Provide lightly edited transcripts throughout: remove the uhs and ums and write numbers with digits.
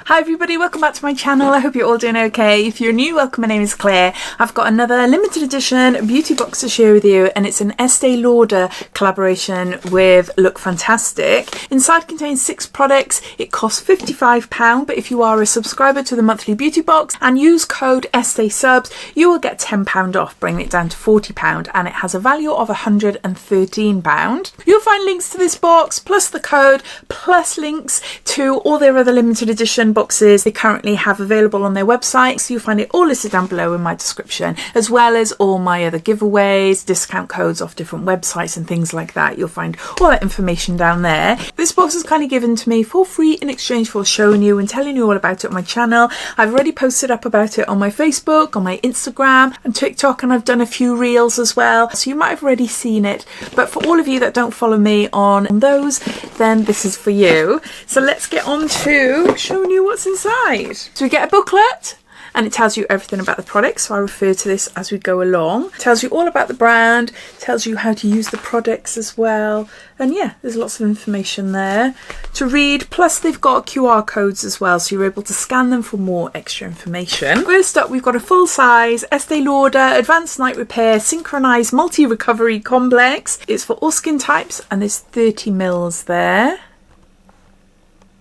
Hi everybody, welcome back to my channel. I hope you're all doing okay. If you're new, welcome. My name is Claire. I've got another limited edition beauty box to share with you, and it's an Estee Lauder collaboration with Lookfantastic. Inside contains 6 products. It costs £55, but if you are a subscriber to the monthly beauty box and use code ESTEESUBS, you will get £10 off, bringing it down to £40, and it has a value of £113. You'll find links to this box, plus the code, plus links to all their other limited edition boxes they currently have available on their website, so you'll find it all listed down below in my description, as well as all my other giveaways, discount codes off different websites and things like that. You'll find all that information down there. This box is kind of given to me for free in exchange for showing you and telling you all about it on my channel. I've already posted up about it on my Facebook, on my Instagram and TikTok, and I've done a few reels as well, so you might have already seen it. But for all of you that don't follow me on those, then this is for you. So let's get on to showing you what's inside. So we get a booklet, and it tells you everything about the product, so I refer to this as we go along. It tells you all about the brand, tells you how to use the products as well, and yeah, there's lots of information there to read. Plus they've got QR codes as well, so you're able to scan them for more extra information. First up, we've got a full-size Estee Lauder Advanced Night Repair Synchronized Multi-Recovery Complex. It's for all skin types, and there's 30 mils there.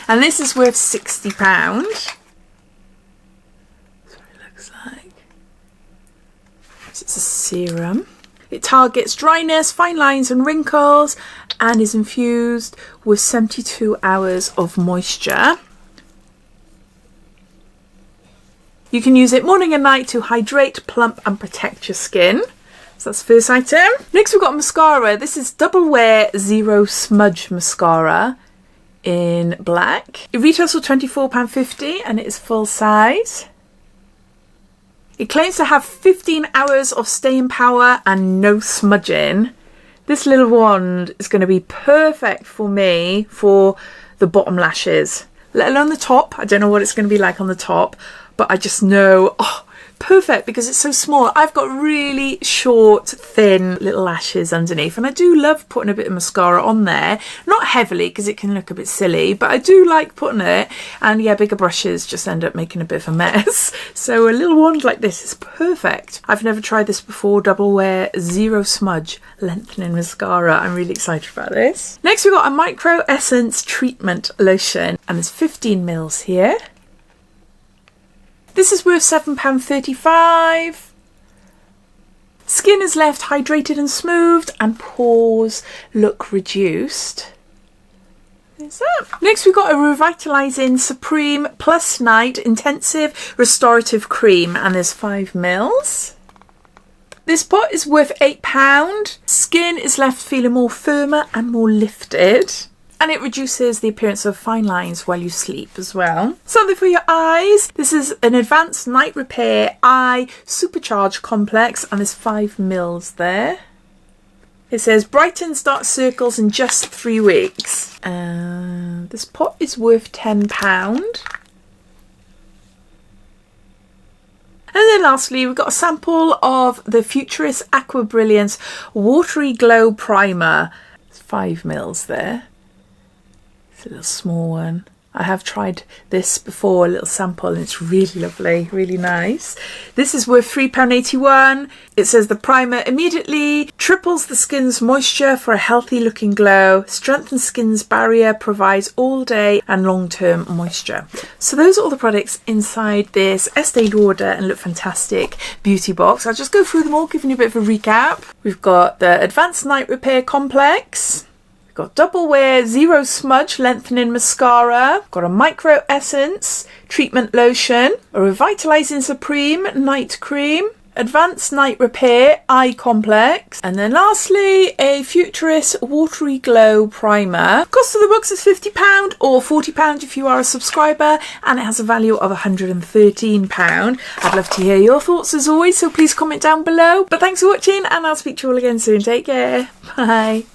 And this is worth £60. That's what it looks like. So it's a serum. It targets dryness, fine lines and wrinkles, and is infused with 72 hours of moisture. You can use it morning and night to hydrate, plump and protect your skin. So that's the first item. Next we've got mascara. This is Double Wear Zero-Smudge Mascara in black. It retails for £24.50 and it is full size. It claims to have 15 hours of staying power and no smudging. This little wand is going to be perfect for me for the bottom lashes, let alone the top. I don't know what it's going to be like on the top, but I just know, oh, perfect, because it's so small. I've got really short, thin little lashes underneath, and I do love putting a bit of mascara on there. Not heavily, because it can look a bit silly, but I do like putting it. And yeah, bigger brushes just end up making a bit of a mess. So a little wand like this is perfect. I've never tried this before. Double Wear Zero-Smudge Lengthening Mascara. I'm really excited about this. Next we've got a Micro Essence Treatment Lotion, and there's 15 mils here. This is worth £7.35. Skin is left hydrated and smoothed, and pores look reduced. There's that. Next we've got a Revitalizing Supreme Plus Night Intensive Restorative Cream, and there's 5 mils. This pot is worth £8. Skin is left feeling more firmer and more lifted. And it reduces the appearance of fine lines while you sleep as well. Something for your eyes. This is an Advanced Night Repair Eye Supercharged Complex, and there's 5 mils there. It says brightens dark circles in just 3 weeks. This pot is worth £10. And then lastly, we've got a sample of the Futurist Aqua Brilliance Watery Glow Primer. It's 5 mils there. A little small one. I have tried this before, a little sample, and it's really lovely, really nice. This is worth £3.81. It says the primer immediately triples the skin's moisture for a healthy looking glow, strengthens skin's barrier, provides all day and long-term moisture. So those are all the products inside this Estee Lauder and Lookfantastic beauty box. I'll just go through them all, giving you a bit of a recap. We've got the Advanced Night Repair Complex. Got Double Wear Zero-Smudge Lengthening Mascara, got a Micro Essence Treatment Lotion, a Revitalizing Supreme Night Cream, Advanced Night Repair Eye Complex, and then lastly a Futurist Watery Glow Primer. Cost of the box is £50 or £40 if you are a subscriber, and it has a value of £113. I'd love to hear your thoughts as always, so please comment down below. But thanks for watching, and I'll speak to you all again soon. Take care. Bye.